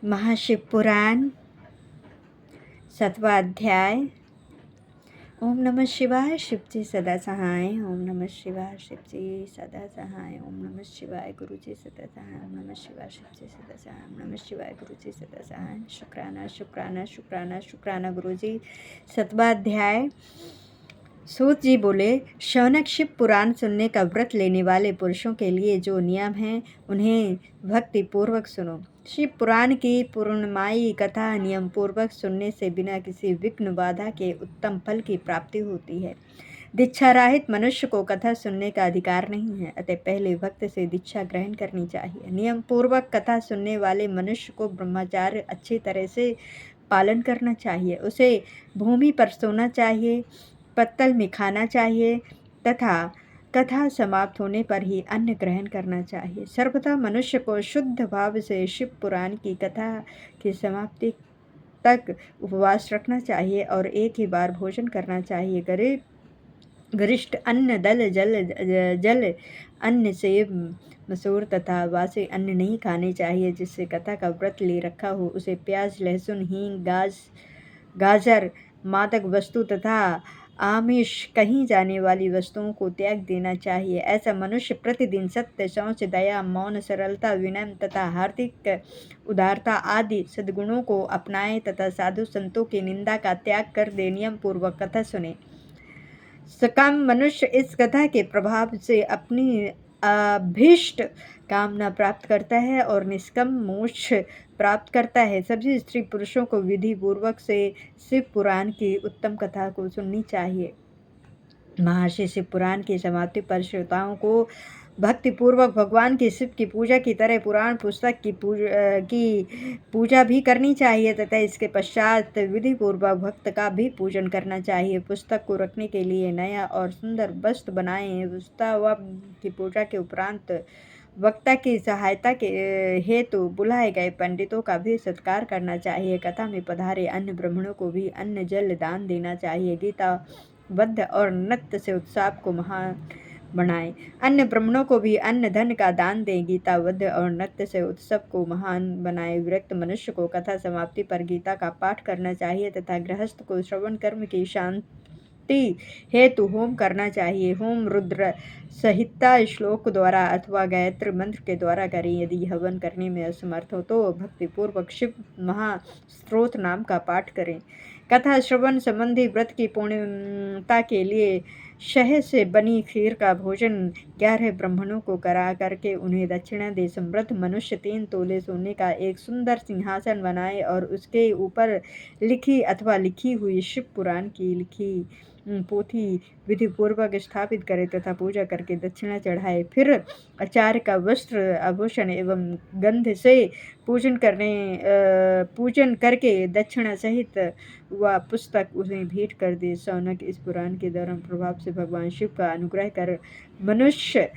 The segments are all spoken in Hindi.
महाशिव पुराण 7वां अध्याय। ओम नमः शिवाय शिवजी सदा सहाय। ओम नमः शिवाय शिवजी सदा सहाय। ओम नमः शिवाय गुरुजी सदा सहाय। ओम नमः शिवाय शिवजी सदा सहाय। ओम नमः शिवाय गुरुजी सदा सहाय। शुक्राना शुक्राना शुक्राना शुक्राना गुरुजी। 7वां अध्याय। सूत जी बोले, शौनक शिव पुराण सुनने का व्रत लेने वाले पुरुषों के लिए जो नियम है उन्हें भक्ति पूर्वक सुनो। शिव पुराण की पूर्णमाई कथा नियम पूर्वक सुनने से बिना किसी विघ्न बाधा के उत्तम फल की प्राप्ति होती है। दीक्षारहित मनुष्य को कथा सुनने का अधिकार नहीं है, अतः पहले भक्त से दीक्षा ग्रहण करनी चाहिए। नियम पूर्वक कथा सुनने वाले मनुष्य को ब्रह्मचार्य अच्छी तरह से पालन करना चाहिए। उसे भूमि पर सोना चाहिए, पत्तल में खाना चाहिए तथा कथा समाप्त होने पर ही अन्न ग्रहण करना चाहिए। सर्वथा मनुष्य को शुद्ध भाव से शिव पुराण की कथा की समाप्ति तक उपवास रखना चाहिए और एक ही बार भोजन करना चाहिए। गरिष्ठ अन्न जल अन्न सेब मसूर तथा वासे अन्न नहीं खाने चाहिए। जिससे कथा का व्रत ले रखा हो उसे प्याज लहसुन हींग गाजर मादक वस्तु तथा आमिष कहीं जाने वाली वस्तुओं को त्याग देना चाहिए। ऐसा मनुष्य प्रतिदिन सत्य शौच दया मौन सरलता विनम्र तथा हार्दिक उदारता आदि सद्गुणों को अपनाए तथा साधु संतों की निंदा का त्याग कर दे। नियम पूर्वक कथा सुने। सकाम मनुष्य इस कथा के प्रभाव से अपनी अभीष्ट कामना प्राप्त करता है और निष्कम मोक्ष प्राप्त करता है। सभी स्त्री पुरुषों को विधि पूर्वक से शिव पुराण की उत्तम कथा को सुननी चाहिए। महर्षि शिव पुराण की समाप्ति पर श्रोताओं को भक्ति पूर्वक भगवान की शिव की पूजा की तरह पुराण पुस्तक की पूजा भी करनी चाहिए तथा इसके पश्चात विधि पूर्वक भक्त का भी पूजन करना चाहिए। पुस्तक को रखने के लिए नया और सुंदर वस्त्र बनाएं। पुस्तक की पूजा के उपरांत वक्ता की सहायता के हेतु बुलाए गए पंडितों का भी सत्कार करना चाहिए। कथा में पधारे अन्य ब्राह्मणों को भी अन्न जल दान देना चाहिए। गीता बद्ध और नृत्य से उत्साह को महान बनाए। अन्य ब्राह्मणों को भी अन्न धन का दान दें। गीता बद्ध और नृत्य से उत्सव को महान बनाए। विरक्त मनुष्य को कथा समाप्ति पर गीता का पाठ करना चाहिए तथा गृहस्थ को श्रवण कर्म की शांति हेतु होम करना चाहिए। होम रुद्र संहिता श्लोक द्वारा अथवा गायत्री मंत्र के द्वारा करें। यदि हवन करने में असमर्थ हो तो भक्तिपूर्वक शिव महास्त्रोत नाम का पाठ करें। कथा श्रवण संबंधी व्रत की पूर्णता के लिए शहद से बनी खीर का भोजन 11 ब्राह्मणों को करा करके उन्हें दक्षिणा दे। समृद्ध मनुष्य 3 तोले सोने का एक सुंदर सिंहासन बनाए और उसके ऊपर लिखी अथवा लिखी हुई शिव पुराण की लिखी पोथी विधि पूर्वक स्थापित करे तथा पूजा करके दक्षिणा चढ़ाए। फिर आचार्य का वस्त्र आभूषण एवं गंध से पूजन करके दक्षिणा सहित वह पुस्तक उन्हें भेंट कर दे। शौनक इस पुराण के धर्म प्रभाव से भगवान शिव का अनुग्रह कर मनुष्य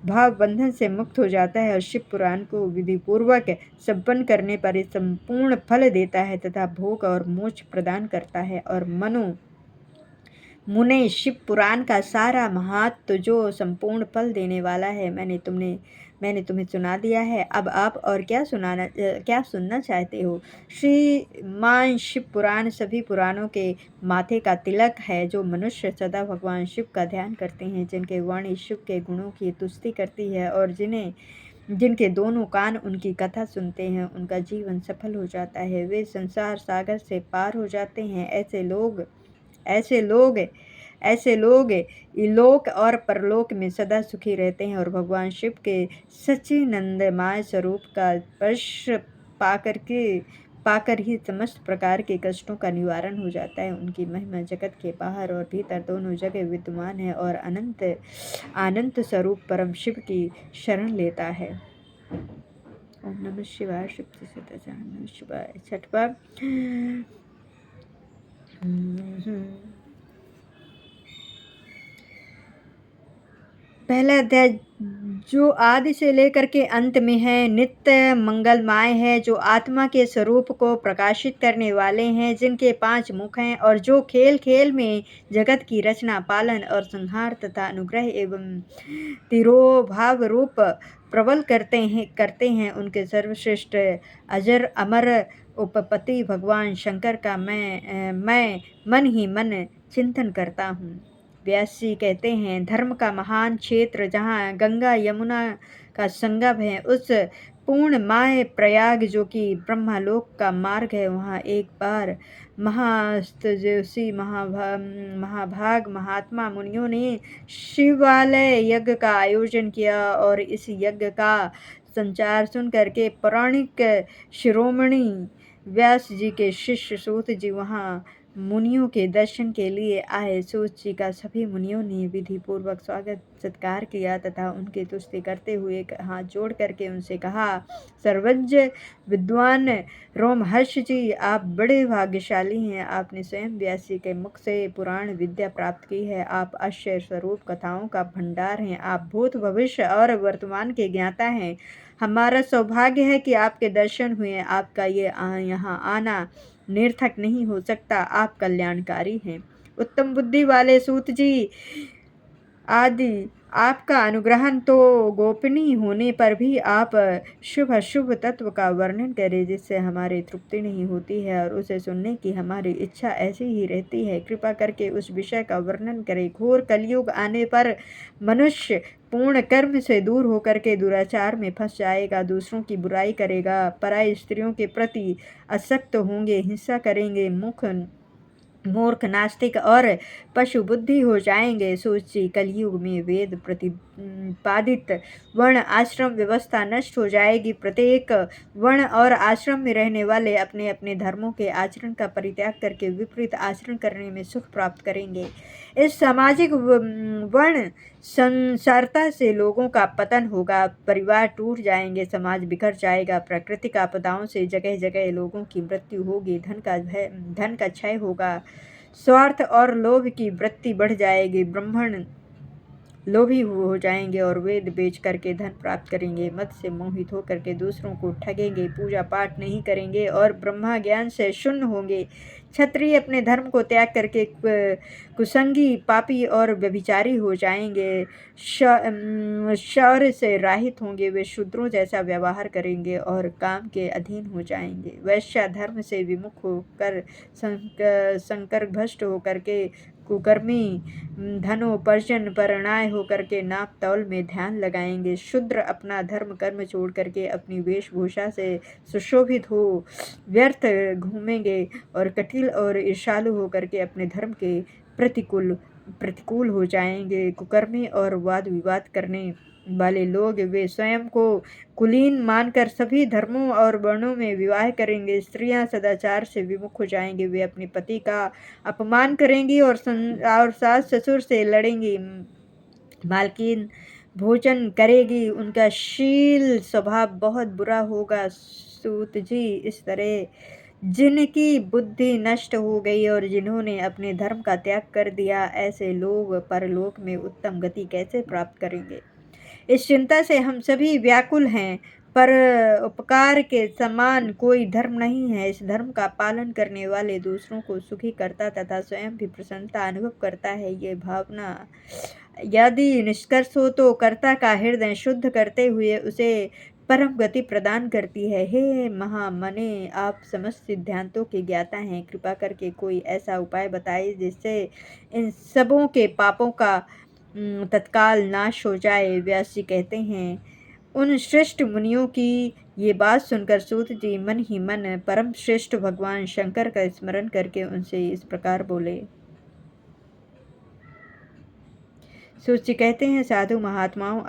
भाव बंधन से मुक्त हो जाता है और शिव पुराण को विधि पूर्वक संपन्न करने पर संपूर्ण फल देता है तथा भोग और मोक्ष प्रदान करता है। और मुने शिव पुराण का सारा महात्म जो संपूर्ण फल देने वाला है मैंने तुम्हें सुना दिया है। अब आप और क्या सुनना चाहते हो? श्रीमान शिव पुराण सभी पुराणों के माथे का तिलक है। जो मनुष्य सदा भगवान शिव का ध्यान करते हैं, जिनके वाणी शिव के गुणों की तुष्टि करती है और जिनके दोनों कान उनकी कथा सुनते हैं, उनका जीवन सफल हो जाता है। वे संसार सागर से पार हो जाते हैं। ऐसे लोग इलोक और परलोक में सदा सुखी रहते हैं और भगवान शिव के सच्चिदानंदमय स्वरूप का स्पर्श पाकर ही समस्त प्रकार के कष्टों का निवारण हो जाता है। उनकी महिमा जगत के बाहर और भीतर दोनों जगह विद्यमान है और अनंत स्वरूप परम शिव की शरण लेता है। ओम नमः शिवाय शिव नमः शिवाय। 6वां पहला अध्याय जो आदि से लेकर के अंत में है, नित्य मंगलमय है, जो आत्मा के स्वरूप को प्रकाशित करने वाले हैं, जिनके 5 मुख हैं और जो खेल खेल में जगत की रचना पालन और संहार तथा अनुग्रह एवं तिरोभाव रूप प्रबल करते हैं उनके सर्वश्रेष्ठ अजर अमर उपपति भगवान शंकर का मैं मन ही मन चिंतन करता हूँ। व्यास जी कहते हैं, धर्म का महान क्षेत्र जहाँ गंगा यमुना का संगम है, उस पूर्ण माय प्रयाग जो कि ब्रह्मलोक का मार्ग है, वहाँ एक बार महास्तजसी महाभाग महात्मा मुनियों ने शिवालय यज्ञ का आयोजन किया और इस यज्ञ का संचार सुन करके पौराणिक शिरोमणि व्यास जी के शिष्य सूत जी वहाँ मुनियों के दर्शन के लिए आए। सूत जी का सभी मुनियों ने विधि पूर्वक स्वागत सत्कार किया तथा उनकी तुष्टि करते हुए हाथ जोड़ करके उनसे कहा, सर्वज्ञ विद्वान रोमहर्ष जी, आप बड़े भाग्यशाली हैं। आपने स्वयं व्यास जी के मुख से पुराण विद्या प्राप्त की है। आप आश्चर्य स्वरूप कथाओं का भंडार हैं। आप भूत भविष्य और वर्तमान के ज्ञाता हैं। हमारा सौभाग्य है कि आपके दर्शन हुए। आपका ये यहाँ आना निरर्थक नहीं हो सकता। आप कल्याणकारी हैं। उत्तम बुद्धि वाले सूत जी आदि, आपका अनुग्रहण तो गोपनीय होने पर भी आप शुभ अशुभ तत्व का वर्णन करें जिससे हमारी तृप्ति नहीं होती है और उसे सुनने की हमारी इच्छा ऐसी ही रहती है। कृपा करके उस विषय का वर्णन करें। घोर कलयुग आने पर मनुष्य पूर्ण कर्म से दूर होकर के दुराचार में फंस जाएगा, दूसरों की बुराई करेगा, पराई स्त्रियों के प्रति आसक्त होंगे, हिंसा करेंगे, मूर्ख नास्तिक और पशु बुद्धि हो जाएंगे। सोचिए, कलयुग में वेद प्रतिपादित वर्ण आश्रम व्यवस्था नष्ट हो जाएगी। प्रत्येक वर्ण और आश्रम में रहने वाले अपने अपने धर्मों के आचरण का परित्याग करके विपरीत आचरण करने में सुख प्राप्त करेंगे। इस सामाजिक वर्ण संसारता से लोगों का पतन होगा, परिवार टूट जाएंगे, समाज बिखर जाएगा, प्राकृतिक आपदाओं से जगह जगह लोगों की मृत्यु होगी, धन का क्षय होगा, स्वार्थ और लोभ की वृत्ति बढ़ जाएगी, ब्राह्मण लोभी हो जाएंगे और वेद बेच करके धन प्राप्त करेंगे, मत से मोहित होकर के दूसरों को ठगेंगे, पूजा पाठ नहीं करेंगे और ब्रह्मा ज्ञान से शून्य होंगे। क्षत्रिय अपने धर्म को त्याग करके कुसंगी, पापी और व्यभिचारी हो जाएंगे, शौर्य से राहित होंगे, वे शूद्रों जैसा व्यवहार करेंगे और काम के अधीन हो जाएंगे। वैश्य धर्म से विमुख होकर संकर भ्रष्ट होकर के कुकर्मी, धनोपार्जन परणाय होकर के नाप तौल में ध्यान लगाएंगे। शूद्र अपना धर्म कर्म छोड़ करके अपनी वेशभूषा से सुशोभित हो व्यर्थ घूमेंगे और कटिल और ईर्ष्यालु होकर के अपने धर्म के प्रतिकूल हो जाएंगे। कुकर्मी और वाद विवाद करने वाले लोग, वे स्वयं को कुलीन मानकर सभी धर्मों और वर्णों में विवाह करेंगे। स्त्रियां सदाचार से विमुख हो जाएंगे, वे अपने पति का अपमान करेंगी और सास ससुर से लड़ेंगी। मालकिन भोजन करेगी, उनका शील स्वभाव बहुत बुरा होगा। सूत जी, इस तरह जिनकी बुद्धि नष्ट हो गई और जिन्होंने अपने धर्म का त्याग कर दिया, ऐसे लोग परलोक में उत्तम गति कैसे प्राप्त करेंगे? इस चिंता से हम सभी व्याकुल हैं। पर उपकार के समान कोई धर्म नहीं है। इस धर्म का पालन करने वाले दूसरों को सुखी करता तथा स्वयं भी प्रसन्नता अनुभव करता है। ये भावना यदि निष्कर्ष हो तो कर्ता का हृदय शुद्ध करते हुए उसे परम गति प्रदान करती है। हे महामने, आप समस्त सिद्धांतों के ज्ञाता हैं। कृपा करके कोई ऐसा उपाय बताइए जिससे इन सबों के पापों का तत्काल नाश हो जाए। व्यास जी कहते हैं, उन श्रेष्ठ मुनियों की ये बात सुनकर सूत जी मन ही मन परम श्रेष्ठ भगवान शंकर का स्मरण करके उनसे इस प्रकार बोले। सूत जी कहते हैं, साधु महात्माओं,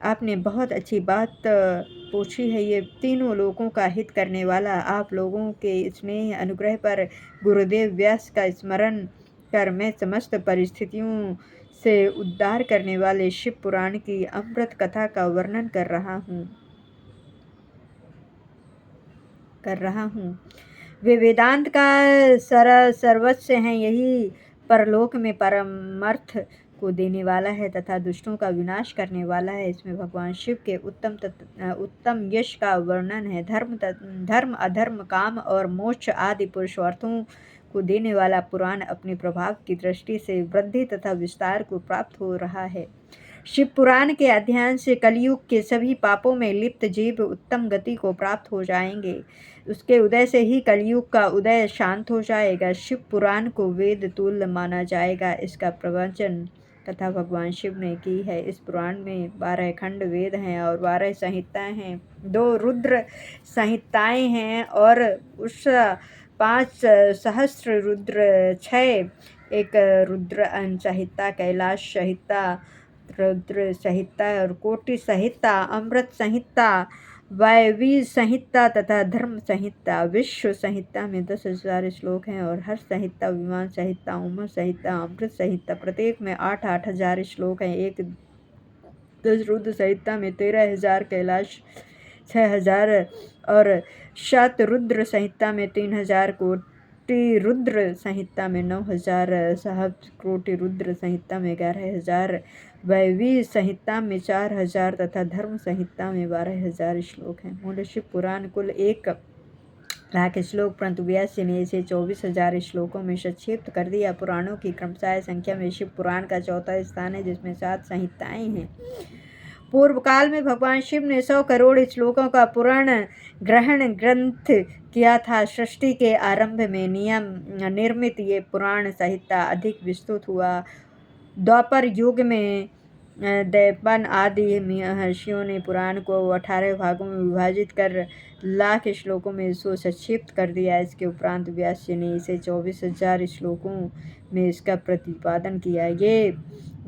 आपने बहुत अच्छी बात पूछी है। ये तीनों लोगों का हित करने वाला आप लोगों के स्नेह अनुग्रह पर गुरुदेव व्यास का स्मरण कर मैं समस्त परिस्थितियों से उद्धार करने वाले शिव पुराण की अमृत कथा का वर्णन कर रहा हूँ। वे वेदांत का सर्वस्व हैं। यही परलोक में परमार्थ को देने वाला है तथा दुष्टों का विनाश करने वाला है। इसमें भगवान शिव के उत्तम यश का वर्णन है। धर्म अधर्म, काम और मोक्ष आदि पुरुषार्थों को देने वाला पुराण अपने प्रभाव की दृष्टि से वृद्धि तथा विस्तार को प्राप्त हो रहा है। शिव पुराण के अध्ययन से कलयुग के सभी पापों में लिप्त जीव उत्तम गति को प्राप्त हो जाएंगे। उसके उदय से ही कलयुग का उदय शांत हो जाएगा। शिव पुराण को वेद तुल्य माना जाएगा। इसका प्रवचन तथा भगवान शिव ने की है। इस पुराण में 12 खंड वेद हैं और 12 संहिताएं हैं। 2 रुद्र संहिताएं हैं और उस 5 सहस्त्र रुद्र 6 एक रुद्र संहिता, कैलाश संहिता, रुद्र संहिता और कोटि संहिता, अमृत संहिता, वायवी संहिता तथा धर्म संहिता। विश्व संहिता में 10,000 श्लोक हैं और हर संहिता, विमान संहिता, उमा संहिता, अमृत संहिता, प्रत्येक में 8-8 हजार श्लोक हैं। एक 10 रुद्र संहिता में 13,000, कैलाश 6,000 और शतरुद्र संहिता में 3,000, कोटि रुद्र संहिता में 9,000, सहस्र कोटि रुद्र संहिता में 11,000, वैवी संहिता में 4,000 तथा धर्म संहिता में 12,000 श्लोक हैं। मूल शिव पुराण कुल 1 लाख श्लोक, परंतु व्यास ने इसे 24,000 श्लोकों में संक्षिप्त कर दिया। पुराणों की क्रमशः संख्या में शिव पुराण का चौथा स्थान है, जिसमें 7 संहिताएं हैं। पूर्व काल में भगवान शिव ने 100 करोड़ श्लोकों का पुराण ग्रहण ग्रंथ किया था। सृष्टि के आरंभ में निर्मित ये पुराण संहिता अधिक विस्तृत हुआ। द्वापर युग में दैपन आदि महर्षियों ने पुराण को 18 भागों में विभाजित कर लाख श्लोकों में इसको संक्षिप्त कर दिया। इसके उपरांत व्यास ने इसे 24,000 श्लोकों में इसका प्रतिपादन किया। ये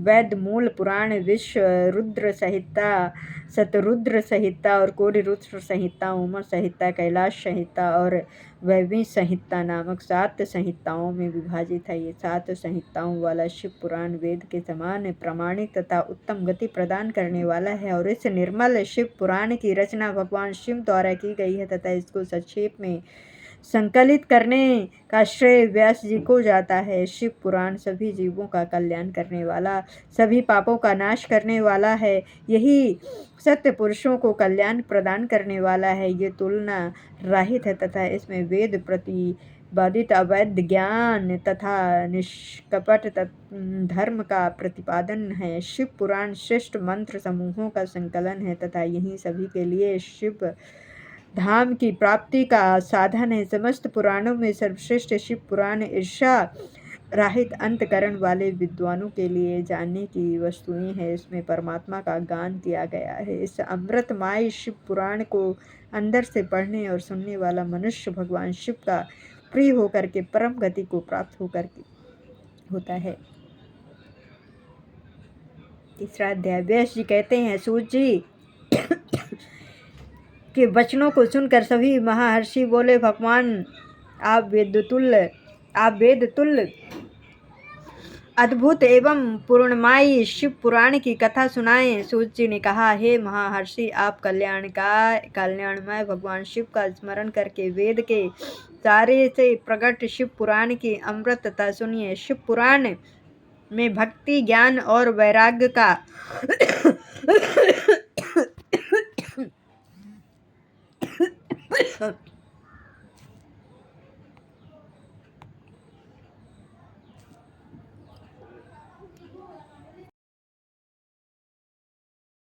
वैद मूल पुराण विश्व रुद्र संहिता, शतरुद्र संहिता और कोटि रुद्र संहिता, उमा संहिता, कैलाश संहिता और वैवी संहिता नामक 7 संहिताओं में विभाजित है। ये 7 संहिताओं वाला शिव पुराण वेद के समान प्रामाणिक तथा उत्तम गति प्रदान करने वाला है और इस निर्मल शिव पुराण की रचना भगवान शिव द्वारा की गई है तथा इसको संक्षेप में संकलित करने का श्रेय व्यास जी को जाता है। शिव पुराण सभी जीवों का कल्याण करने वाला, सभी पापों का नाश करने वाला है। यही सत्य पुरुषों को कल्याण प्रदान करने वाला है। ये तुलना रहित है तथा इसमें वेद प्रतिपादित अवैध ज्ञान तथा निष्कपट धर्म का प्रतिपादन है। शिव पुराण श्रेष्ठ मंत्र समूहों का संकलन है तथा यही सभी के लिए शिव धाम की प्राप्ति का साधन है। समस्त पुराणों में सर्वश्रेष्ठ शिव पुराण ईर्षा रहित अंतकरण वाले विद्वानों के लिए जानने की वस्तुएं हैं। इसमें परमात्मा का गान किया गया है। इस अमृतमय शिव पुराण को अंदर से पढ़ने और सुनने वाला मनुष्य भगवान शिव का प्रिय होकर के परम गति को प्राप्त होकर के होता है। तीसरा अध्याय। व्यास जी कहते हैं, सूत जी के वचनों को सुनकर सभी महर्षि बोले, भगवान आप वेद तुल्य अद्भुत एवं पूर्णमय शिव पुराण की कथा सुनाएं। सूत जी ने कहा, हे महर्षि, आप कल्याणमय भगवान शिव का स्मरण करके वेद के सारे से प्रकट शिव पुराण की अमृतता सुनिए। शिव पुराण में भक्ति, ज्ञान और वैराग्य का